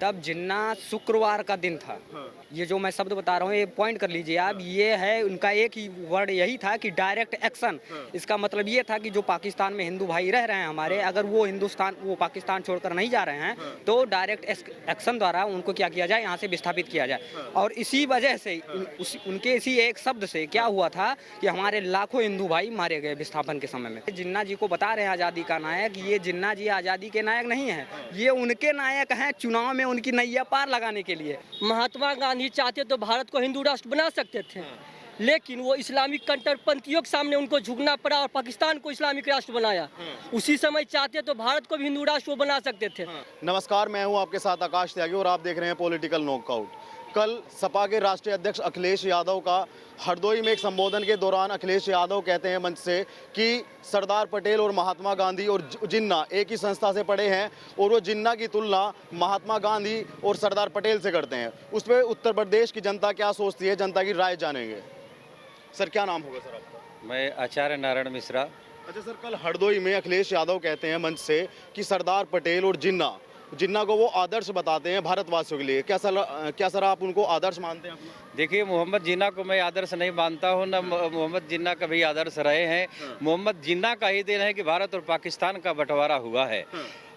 तब जिन्ना शुक्रवार का दिन था। ये जो मैं शब्द बता रहा हूँ, ये पॉइंट कर लीजिए आप। ये है उनका एक ही वर्ड यही था कि डायरेक्ट एक्शन। इसका मतलब ये था कि जो पाकिस्तान में हिंदू भाई रह रहे हैं हमारे, अगर वो पाकिस्तान छोड़कर नहीं जा रहे हैं तो डायरेक्ट एक्शन द्वारा उनको क्या किया जाए, यहाँ से विस्थापित किया जाए। और इसी वजह से उनके इसी एक शब्द से क्या हुआ था कि हमारे लाखों हिंदू भाई मारे गए विस्थापन के समय में। जिन्ना जी को बता रहे हैं आज़ादी का नायक, ये जिन्ना जी आज़ादी के नायक नहीं है, ये उनके नायक हैं चुनाव में उनकी नैया पार लगाने के लिए। महात्मा गांधी चाहते तो भारत को हिंदू राष्ट्र बना सकते थे, लेकिन वो इस्लामिक कट्टरपंथियों के सामने उनको झुकना पड़ा और पाकिस्तान को इस्लामिक राष्ट्र बनाया। उसी समय चाहते तो भारत को भी हिंदू राष्ट्र वो बना सकते थे। नमस्कार, मैं हूं आपके साथ आकाश त्यागी और आप देख रहे हैं पॉलिटिकल नॉकआउट। कल सपा के राष्ट्रीय अध्यक्ष अखिलेश यादव का हरदोई में एक संबोधन के दौरान अखिलेश यादव कहते हैं मंच से कि सरदार पटेल और महात्मा गांधी और जिन्ना एक ही संस्था से पढ़े हैं और वो जिन्ना की तुलना महात्मा गांधी और सरदार पटेल से करते हैं। उस पर उत्तर प्रदेश की जनता क्या सोचती है, जनता की राय जानेंगे। सर, क्या नाम होगा सर आपका? मैं आचार्य नारायण मिश्रा। अच्छा सर, कल हरदोई में अखिलेश यादव कहते हैं मंच से कि सरदार पटेल और जिन्ना को वो आदर्श बताते हैं भारतवासियों के लिए। क्या सर आप उनको आदर्श मानते हैं? देखिए, मोहम्मद जिन्ना को मैं आदर्श नहीं मानता हूँ, न मोहम्मद जिन्ना कभी आदर्श रहे हैं। मोहम्मद जिन्ना का ही देन है कि भारत और पाकिस्तान का बंटवारा हुआ है।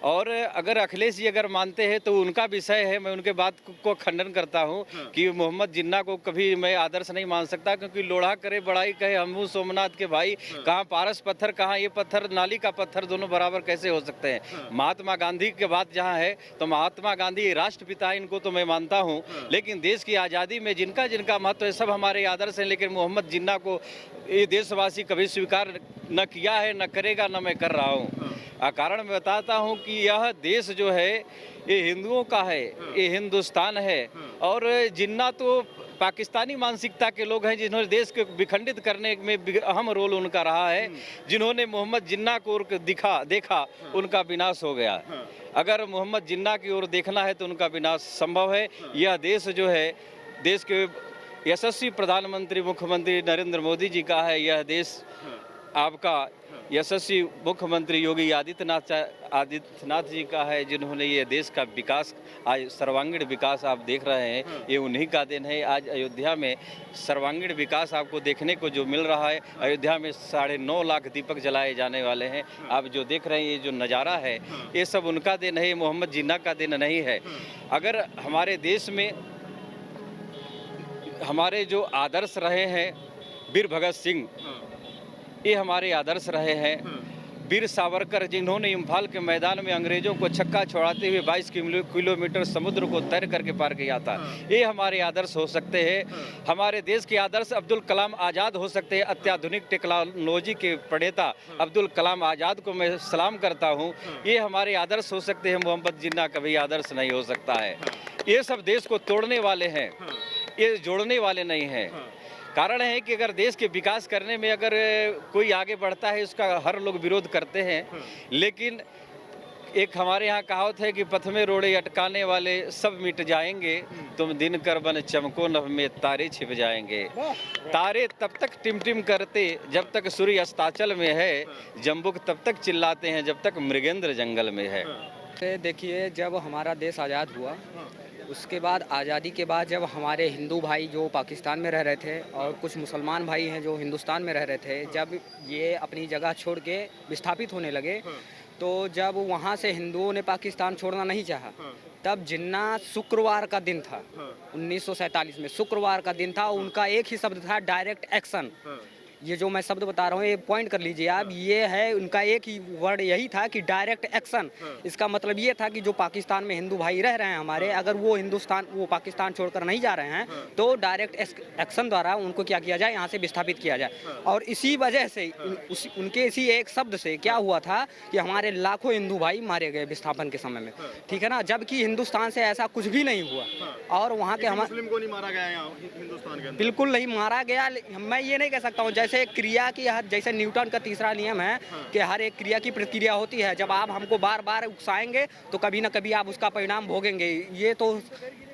और अगर अखिलेश जी अगर मानते हैं तो उनका विषय है, मैं उनके बात को खंडन करता हूं कि मोहम्मद जिन्ना को कभी मैं आदर्श नहीं मान सकता, क्योंकि लोढ़ा करे बड़ाई कहे हमू सोमनाथ के भाई। कहाँ पारस पत्थर, कहाँ ये पत्थर, नाली का पत्थर, दोनों बराबर कैसे हो सकते हैं। महात्मा गांधी की बात जहाँ है तो महात्मा गांधी राष्ट्रपिता, इनको तो मैं मानता हूँ, लेकिन देश की आज़ादी में जिनका जिनका महत्व है सब हमारे आदर्श हैं। लेकिन मोहम्मद जिन्ना को ये देशवासी कभी स्वीकार न किया है, न करेगा, न मैं कर रहा हूँ। कारण मैं बताता हूँ कि यह देश जो है ये हिंदुओं का है, ये हिंदुस्तान है। और जिन्ना तो पाकिस्तानी मानसिकता के लोग हैं जिन्होंने देश को विखंडित करने में अहम रोल उनका रहा है। जिन्होंने मोहम्मद जिन्ना को देखा उनका विनाश हो गया। अगर मोहम्मद जिन्ना की ओर देखना है तो उनका विनाश संभव है। यह देश जो है, देश के यशस्वी प्रधानमंत्री मुख्यमंत्री नरेंद्र मोदी जी का है। यह देश आपका यशस्वी मुख्यमंत्री योगी आदित्यनाथ जी का है, जिन्होंने ये देश का विकास, आज सर्वांगीण विकास आप देख रहे हैं, ये उन्हीं का दिन है। आज अयोध्या में सर्वांगीण विकास आपको देखने को जो मिल रहा है, अयोध्या में 9.5 लाख दीपक जलाए जाने वाले हैं। आप जो देख रहे हैं, ये जो नज़ारा है, ये सब उनका दिन है, ये मोहम्मद जिन्ना का दिन नहीं है। अगर हमारे देश में हमारे जो आदर्श रहे हैं, वीर भगत सिंह, ये हमारे आदर्श रहे हैं। वीर सावरकर, जिन्होंने इम्फाल के मैदान में अंग्रेजों को छक्का छोड़ाते हुए 22 किलोमीटर समुद्र को तैर करके पार किया था, ये हमारे आदर्श हो सकते हैं। हमारे देश के आदर्श अब्दुल कलाम आज़ाद हो सकते हैं। अत्याधुनिक टेक्नोलॉजी के प्रणेता अब्दुल कलाम आज़ाद को मैं सलाम करता हूँ। ये हमारे आदर्श हो सकते हैं। मोहम्मद जिन्ना कभी आदर्श नहीं हो सकता है। ये सब देश को तोड़ने वाले हैं, ये जोड़ने वाले नहीं हैं। कारण है कि अगर देश के विकास करने में अगर कोई आगे बढ़ता है, उसका हर लोग विरोध करते हैं। लेकिन एक हमारे यहाँ कहावत है कि पथ में रोड़े अटकाने वाले सब मिट जाएंगे, तुम दिन कर बन चमको नभ में तारे छिप जाएंगे। तारे तब तक टिमटिम करते जब तक सूर्य अस्ताचल में है, जम्बुक तब तक चिल्लाते हैं जब तक मृगेंद्र जंगल में है। देखिए, जब हमारा देश आज़ाद हुआ, उसके बाद आज़ादी के बाद जब हमारे हिंदू भाई जो पाकिस्तान में रह रहे थे और कुछ मुसलमान भाई हैं जो हिंदुस्तान में रह रहे थे, जब ये अपनी जगह छोड़ के विस्थापित होने लगे, तो जब वहाँ से हिंदुओं ने पाकिस्तान छोड़ना नहीं चाहा, तब जिन्ना शुक्रवार का दिन था, 1947 में शुक्रवार का दिन था। उनका एक ही शब्द था, डायरेक्ट एक्शन। ये जो मैं शब्द बता रहा हूँ, ये पॉइंट कर लीजिए आप। ये है उनका एक ही वर्ड यही था कि डायरेक्ट एक्शन। इसका मतलब ये था कि जो पाकिस्तान में हिंदू भाई रह रहे हैं हमारे, अगर वो पाकिस्तान छोड़कर नहीं जा रहे हैं तो डायरेक्ट एक्शन द्वारा उनको क्या किया जाए, यहाँ से विस्थापित किया जाए। और इसी वजह से उनके इसी एक शब्द से क्या हुआ था कि हमारे लाखों हिंदू भाई मारे गए विस्थापन के समय में, ठीक है ना। जबकि हिंदुस्तान से ऐसा कुछ भी नहीं हुआ। और वहाँ के मुस्लिम को नहीं मारा गया हिंदुस्तान के अंदर? बिल्कुल नहीं मारा गया। मैं ये नहीं कह सकता हूँ, जैसे क्रिया की, जैसे न्यूटन का तीसरा नियम है कि हर एक क्रिया की प्रतिक्रिया होती है। जब आप हमको बार बार उकसाएंगे तो कभी ना कभी आप उसका परिणाम भोगेंगे। ये तो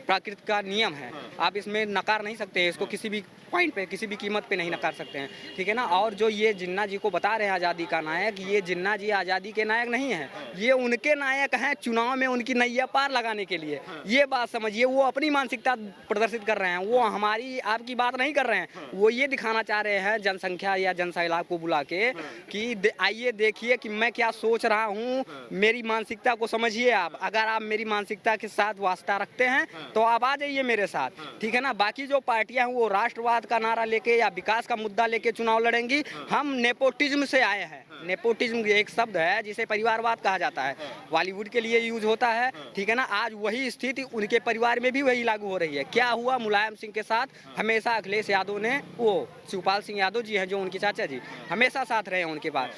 प्रकृति का नियम है, आप इसमें नकार नहीं सकते, इसको किसी भी पॉइंट पे, किसी भी कीमत पे नहीं नकार सकते हैं, ठीक है ना। और जो ये जिन्ना जी को बता रहे हैं आज़ादी का नायक, ये जिन्ना जी आज़ादी के नायक नहीं हैं, ये उनके नायक हैं चुनाव में उनकी नैया पार लगाने के लिए। ये बात समझिए, वो अपनी मानसिकता प्रदर्शित कर रहे हैं, वो हमारी आपकी बात नहीं कर रहे हैं। वो ये दिखाना चाह रहे हैं जनसंख्या या जनसैलाब को बुला के कि आइए देखिए कि मैं क्या सोच रहा हूँ, मेरी मानसिकता को समझिए आप। अगर आप मेरी मानसिकता के साथ वास्ता रखते हैं तो आप आ जाइए मेरे साथ, ठीक है ना। बाकी जो पार्टियां हैं वो राष्ट्रवाद का नारा लेके या विकास का मुद्दा लेके चुनाव लड़ेंगी। हम नेपोटिज्म से आए हैं। नेपोटिज्म एक शब्द है जिसे परिवारवाद कहा जाता है, बॉलीवुड के लिए यूज होता है, ठीक है ना। आज वही स्थिति उनके परिवार में भी वही लागू हो रही है। क्या हुआ, मुलायम सिंह के साथ हमेशा अखिलेश यादव ने, वो शिवपाल सिंह यादव जी हैं जो उनके चाचा जी, हमेशा साथ रहे हैं उनके पास।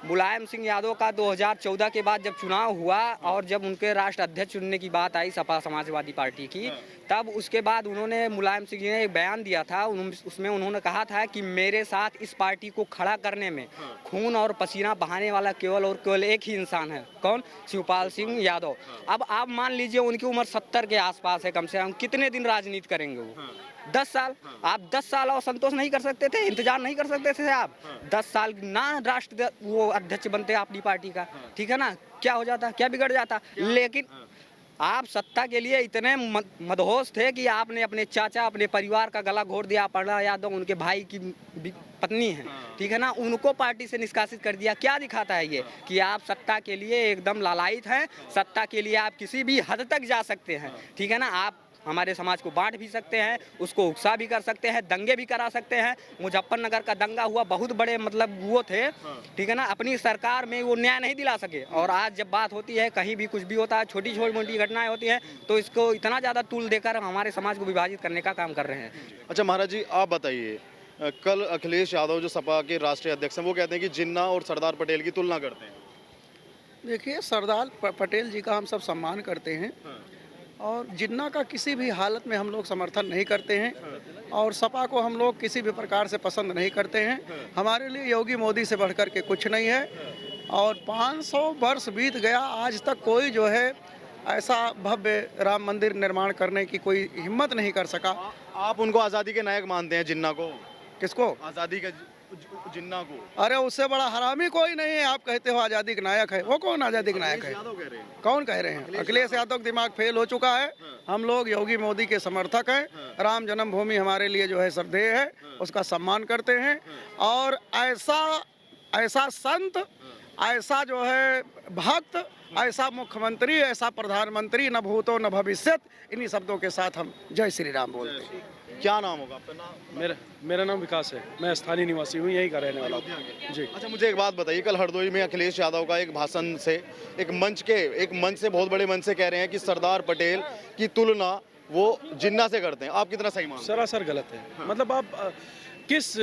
मुलायम सिंह यादव का 2014 के बाद जब चुनाव हुआ और जब उनके राष्ट्र अध्यक्ष चुनने की बात आई सपा समाजवादी पार्टी की, तब उसके बाद उन्होंने, मुलायम सिंह जी ने एक बयान दिया था, उसमें उन्होंने कहा था कि मेरे साथ इस पार्टी को खड़ा करने में खून और पसीना बहाने वाला केवल और केवल एक ही इंसान है। कौन? शिवपाल सिंह यादव। अब आप मान लीजिए उनकी उम्र 70 के आसपास है, कम से कम कितने दिन राजनीति करेंगे वो? 10 साल। आप 10 साल और संतोष नहीं कर सकते थे, इंतजार नहीं कर सकते थे आप? 10 साल ना राष्ट्र वो अध्यक्ष बनते अपनी पार्टी का, ठीक है ना। क्या हो जाता, क्या बिगड़ जाता। लेकिन आप सत्ता के लिए इतने मदहोश थे कि आपने अपने चाचा, अपने परिवार का गला घोट दिया। अपर्णा यादव उनके भाई की पत्नी है, ठीक है ना, उनको पार्टी से निष्कासित कर दिया। क्या दिखाता है ये कि आप सत्ता के लिए एकदम लालायित हैं। सत्ता के लिए आप किसी भी हद तक जा सकते हैं, ठीक है ना। आप हमारे समाज को बांट भी सकते हैं, उसको उकसा भी कर सकते हैं, दंगे भी करा सकते हैं। मुजफ्फरनगर का दंगा हुआ, बहुत बड़े मतलब वो थे, ठीक है ना। अपनी सरकार में वो न्याय नहीं दिला सके। और आज जब बात होती है, कहीं भी कुछ भी होता है, छोटी छोटी मोटी घटनाएं होती हैं, तो इसको इतना ज़्यादा तूल देकर हमारे समाज को विभाजित करने का काम कर रहे हैं। अच्छा महाराज जी, आप बताइए, कल अखिलेश यादव जो सपा के राष्ट्रीय अध्यक्ष हैं वो कहते हैं कि जिन्ना और सरदार पटेल की तुलना करते हैं। देखिए, सरदार पटेल जी का हम सब सम्मान करते हैं और जिन्ना का किसी भी हालत में हम लोग समर्थन नहीं करते हैं और सपा को हम लोग किसी भी प्रकार से पसंद नहीं करते हैं। हमारे लिए योगी मोदी से बढ़कर के कुछ नहीं है। और 500 वर्ष बीत गया, आज तक कोई जो है ऐसा भव्य राम मंदिर निर्माण करने की कोई हिम्मत नहीं कर सका। आप उनको आज़ादी के नायक मानते हैं, जिन्ना को? किसको? आज़ादी के जिन्ना को। अरे उससे बड़ा हरामी कोई नहीं है। आप कहते हो आज़ादी का नायक है, वो कौन आज़ादी का नायक है? यादव कह रहे हैं। कौन कह रहे हैं? अखिलेश यादव का दिमाग फेल हो चुका है। हम लोग योगी मोदी के समर्थक हैं। राम जन्मभूमि हमारे लिए जो है श्रद्धेय है, उसका सम्मान करते हैं। और ऐसा संत, ऐसा जो है भक्त, ऐसा मुख्यमंत्री, ऐसा प्रधानमंत्री न भूतो न भविष्यत, इन्हीं शब्दों के साथ हम जय श्री राम बोलते हैं। क्या नाम होगा आपका? नाम? मेरा नाम विकास है। मैं स्थानीय निवासी हूँ, यहीं का रहने वाला हूँ जी। अच्छा, मुझे एक बात बताइए, कल हरदोई में अखिलेश यादव का एक भाषण से, एक मंच से, बहुत बड़े मंच से कह रहे हैं कि सरदार पटेल की तुलना वो जिन्ना से करते हैं। आप कितना सही मानते हैं? सरासर गलत है। मतलब आप किस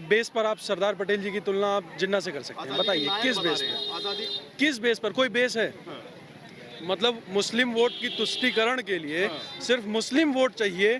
बेस पर आप सरदार पटेल जी की तुलना आप जिन्ना से कर सकते हैं? बताइए किस बेस पर? आज़ादी किस बेस पर? कोई बेस है? मतलब मुस्लिम वोट की तुष्टीकरण के लिए सिर्फ मुस्लिम वोट चाहिए,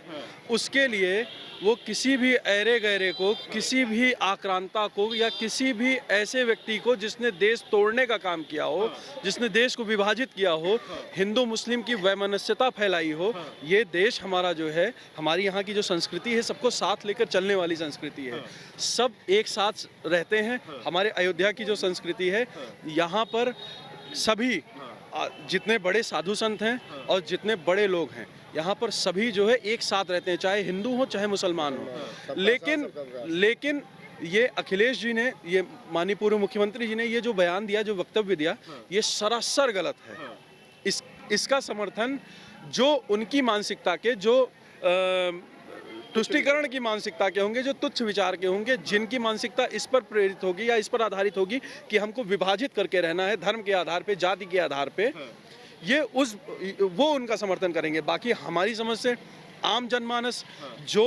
उसके लिए वो किसी भी ऐरे गैरे को, किसी भी आक्रांता को या किसी भी ऐसे व्यक्ति को जिसने देश तोड़ने का काम किया हो, जिसने देश को विभाजित किया हो, हिंदू मुस्लिम की वैमनस्यता फैलाई हो, ये देश हमारा जो है, हमारी यहाँ की जो संस्कृति है, सबको साथ लेकर चलने वाली संस्कृति है। सब एक साथ रहते हैं। हमारे अयोध्या की जो संस्कृति है, यहाँ पर सभी जितने बड़े साधु संत हैं और जितने बड़े लोग हैं, यहाँ पर सभी जो है एक साथ रहते हैं, चाहे हिंदू हो चाहे मुसलमान हो। लेकिन ये अखिलेश जी ने, ये माननीय पूर्व मुख्यमंत्री जी ने ये जो बयान दिया, जो वक्तव्य दिया, ये सरासर गलत है। इसका समर्थन जो उनकी मानसिकता के, जो तुष्टीकरण की मानसिकता के होंगे, जो तुच्छ विचार के होंगे, जिनकी मानसिकता इस पर प्रेरित होगी या इस पर आधारित होगी कि हमको विभाजित करके रहना है धर्म के आधार पे, जाति के आधार पे, वो उनका समर्थन करेंगे। बाकी हमारी समझ से आम जनमानस जो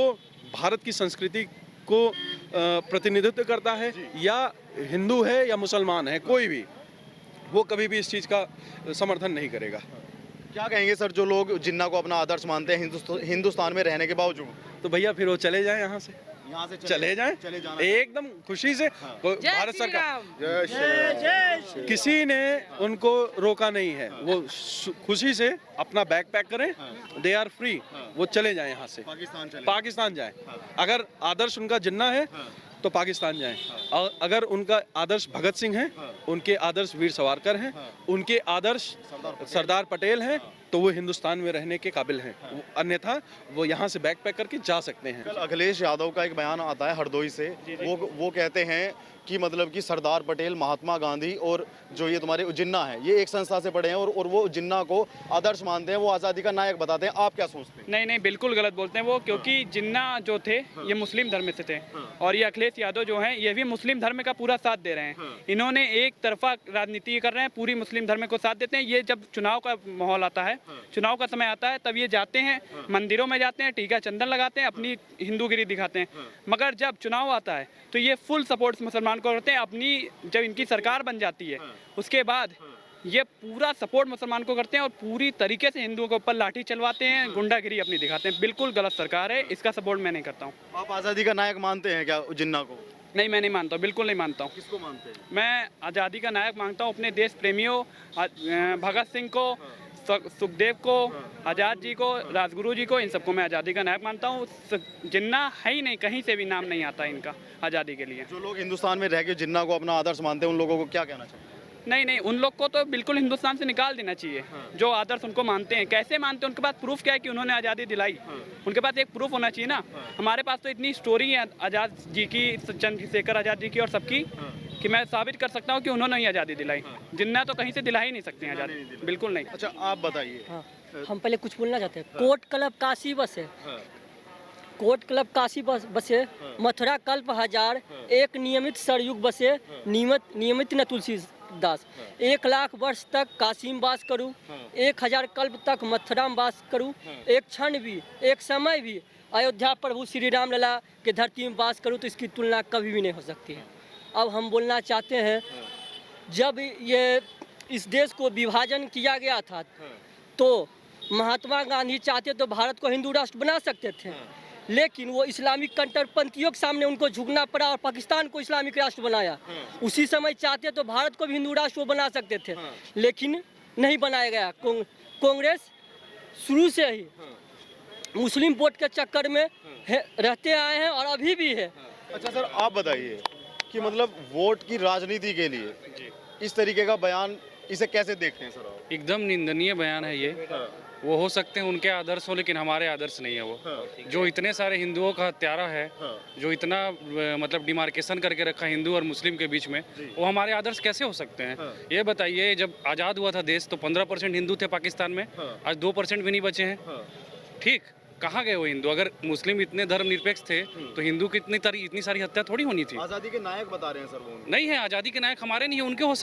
भारत की संस्कृति को प्रतिनिधित्व करता है, या हिंदू है या मुसलमान है, कोई भी, वो कभी भी इस चीज़ का समर्थन नहीं करेगा। क्या कहेंगे सर, जो लोग जिन्ना को अपना आदर्श मानते हैं हिंदुस्तान में रहने के बावजूद? तो भैया फिर वो चले जाएं यहाँ से। यहाँ से चले जाएं, चले जाना एकदम खुशी से। भारत सरकार किसी ने उनको रोका नहीं है, वो खुशी से अपना बैग पैक करें, दे आर फ्री, वो चले जाएं यहाँ से, पाकिस्तान जाएं। अगर आदर्श उनका जिन्ना है तो पाकिस्तान जाएं, और अगर उनका आदर्श भगत सिंह है, उनके आदर्श वीर सावरकर हैं, उनके आदर्श सरदार पटेल हैं, तो वो हिंदुस्तान में रहने के काबिल हैं, अन्यथा वो यहाँ से बैग पैक करके जा सकते हैं। कल अखिलेश यादव का एक बयान आता है हरदोई से, वो कहते हैं कि मतलब कि सरदार पटेल, महात्मा गांधी और जो ये तुम्हारे जिन्ना है, ये एक संस्था से पढ़े हैं और वो जिन्ना को आदर्श मानते हैं, वो आज़ादी का नायक बताते हैं। आप क्या सोचते हैं? नहीं नहीं, बिल्कुल गलत बोलते हैं वो, क्योंकि जिन्ना जो थे ये मुस्लिम धर्म से थे और ये अखिलेश यादव जो हैं ये भी मुस्लिम धर्म का पूरा साथ दे रहे हैं। इन्होंने एक तरफा राजनीति कर रहे हैं, पूरी मुस्लिम धर्म को साथ देते हैं। ये जब चुनाव का माहौल आता है, चुनाव का समय आता है, तब ये जाते हैं मंदिरों में जाते हैं, टीका चंदन लगाते हैं, अपनी हिंदूगिरी दिखाते हैं। मगर जब चुनाव आता है तो ये फुल सपोर्ट मुसलमान को करते हैं। अपनी जब इनकी सरकार बन जाती है उसके बाद ये पूरा सपोर्ट मुसलमान को करते हैं और पूरी तरीके से हिंदुओं के ऊपर लाठी चलवाते हैं, गुंडागिरी अपनी दिखाते हैं। बिल्कुल गलत सरकार है, इसका सपोर्ट मैं नहीं करता हूँ। आप आज़ादी का नायक मानते हैं क्या जिन्ना को? नहीं, मैं नहीं मानता हूँ, बिल्कुल नहीं मानता हूँ। किसको मानते हैं? मैं आज़ादी का नायक मानता हूँ अपने देश प्रेमियों, भगत सिंह को, सुखदेव को, आज़ाद जी को, राजगुरु जी को, इन सबको मैं आज़ादी का नायक मानता हूँ। जिन्ना है ही नहीं, कहीं से भी नाम नहीं आता इनका आज़ादी के लिए। जो लोग हिंदुस्तान में रह के जिन्ना को अपना आदर्श मानते हैं, उन लोगों को क्या कहना चाहिए? नहीं नहीं, उन लोग को तो बिल्कुल हिंदुस्तान से निकाल देना चाहिए। जो आदर्श उनको मानते हैं, कैसे मानते हैं, उनके पास प्रूफ क्या है कि उन्होंने आज़ादी दिलाई? उनके पास एक प्रूफ होना चाहिए ना। हमारे पास तो इतनी स्टोरी है आज़ाद जी की, चंद्रशेखर आज़ाद जी की और सबकी, कि मैं साबित कर सकता हूँ कि उन्होंने ही आज़ादी दिलाई। जिन्ना तो कहीं से दिला ही नहीं सकते हैं आज़ादी, बिल्कुल नहीं। अच्छा, आप बताइए। हाँ, हम पहले कुछ बोलना चाहते हैं। कोर्ट क्लब काशी बस है, कोर्ट क्लब काशी बसे, मथुरा कल्प हजार, एक नियमित सरयुग बसे, नियमित न तुलसीदास। 1 लाख वर्ष तक काशी में वास करूँ, 1000 कल्प तक मथुरा में वास करूँ, एक क्षण भी, एक समय भी अयोध्या प्रभु श्री राम लला के धरती में वास करूँ, तो इसकी तुलना कभी भी नहीं हो सकती है। अब हम बोलना चाहते हैं, जब ये इस देश को विभाजन किया गया था तो महात्मा गांधी चाहते तो भारत को हिंदू राष्ट्र बना सकते थे, लेकिन वो इस्लामिक कट्टरपंथियों के सामने उनको झुकना पड़ा और पाकिस्तान को इस्लामिक राष्ट्र बनाया। उसी समय चाहते तो भारत को भी हिंदू राष्ट्र बना सकते थे, लेकिन नहीं बनाया गया। कांग्रेस शुरू से ही मुस्लिम वोट के चक्कर में रहते आए हैं और अभी भी है। अच्छा सर, आप बताइए कि मतलब वोट की राजनीति के लिए इस तरीके का बयान, इसे कैसे देखते हैं सर आप? एकदम निंदनीय बयान है ये। वो हो सकते हैं उनके आदर्श हो, लेकिन हमारे आदर्श नहीं है वो। जो इतने सारे हिंदुओं का हत्यारा है, जो इतना मतलब डिमार्केशन करके रखा हिंदू और मुस्लिम के बीच में, वो हमारे आदर्श कैसे हो सकते हैं? ये बताइए, जब आज़ाद हुआ था देश तो 15% हिंदू थे पाकिस्तान में, आज 2% भी नहीं बचे हैं। ठीक, कहाँ गए वो हिंदू? अगर मुस्लिम इतने धर्मनिरपेक्ष थे तो हिंदू की इतनी सारी हत्या थोड़ी होनी थी। आज़ादी के नायक बता रहे हैं सर वो। नहीं है, आज़ादी के नायक हमारे नहीं है, उनके हो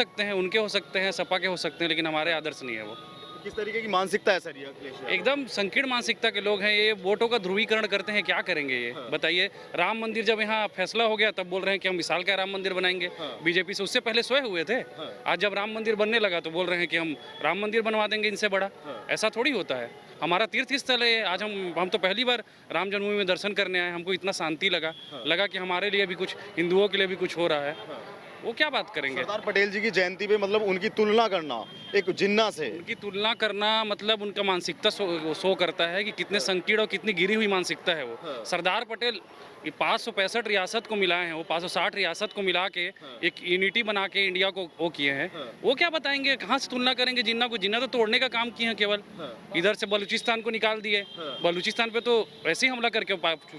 सकते हैं, सपा के हो सकते हैं, लेकिन हमारे आदर्श नहीं है वो। किस तरीके की मानसिकता है सर ये अखिलेश यादव? एकदम संकीर्ण मानसिकता के लोग हैं ये। वोटों का ध्रुवीकरण करते हैं, क्या करेंगे ये बताइए? राम मंदिर जब यहाँ फैसला हो गया तब बोल रहे हैं कि हम विशाल का राम मंदिर बनाएंगे। बीजेपी से उससे पहले सोए हुए थे। आज जब राम मंदिर बनने लगा तो बोल रहे हैं कि हम राम मंदिर बनवा देंगे इनसे बड़ा। ऐसा थोड़ी होता है। हमारा तीर्थ स्थल है। आज हम तो पहली बार राम जन्मभूमि में दर्शन करने आए, हमको इतना शांति लगा कि हमारे लिए भी कुछ, हिंदुओं के लिए भी कुछ हो रहा है। वो क्या बात करेंगे? सरदार पटेल जी की जयंती पे मतलब उनकी तुलना करना एक जिन्ना से, उनकी तुलना करना मतलब उनका मानसिकता शो करता है कि कितने संकीर्ण और कितनी गिरी हुई मानसिकता है वो। सरदार पटेल 565 रियासत को मिलाए हैं, वो 560 रियासत को मिला के एक यूनिटी बना के इंडिया को वो किए हैं। वो क्या बताएंगे? कहाँ से तुलना करेंगे जिन्ना को? जिन्ना तो तोड़ने का काम किए हैं केवल। इधर से बलूचिस्तान को निकाल दिए। बलूचिस्तान पे तो ऐसे ही हमला करके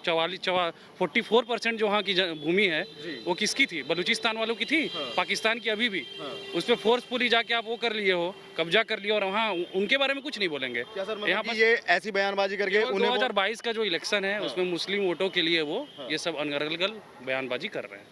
44% जो वहाँ की भूमि है वो किसकी थी? बलूचिस्तान वालों की थी, पाकिस्तान की अभी भी। उस पर फोर्सफुली जाके आप वो कर लिए हो, कब्जा कर लिया, और वहाँ उनके बारे में कुछ नहीं बोलेंगे। यहाँ पर ये ऐसी बयानबाजी करके 2022 का जो इलेक्शन है उसमें मुस्लिम वोटों के लिए वो ये सब अनर्गल बयानबाजी कर रहे हैं।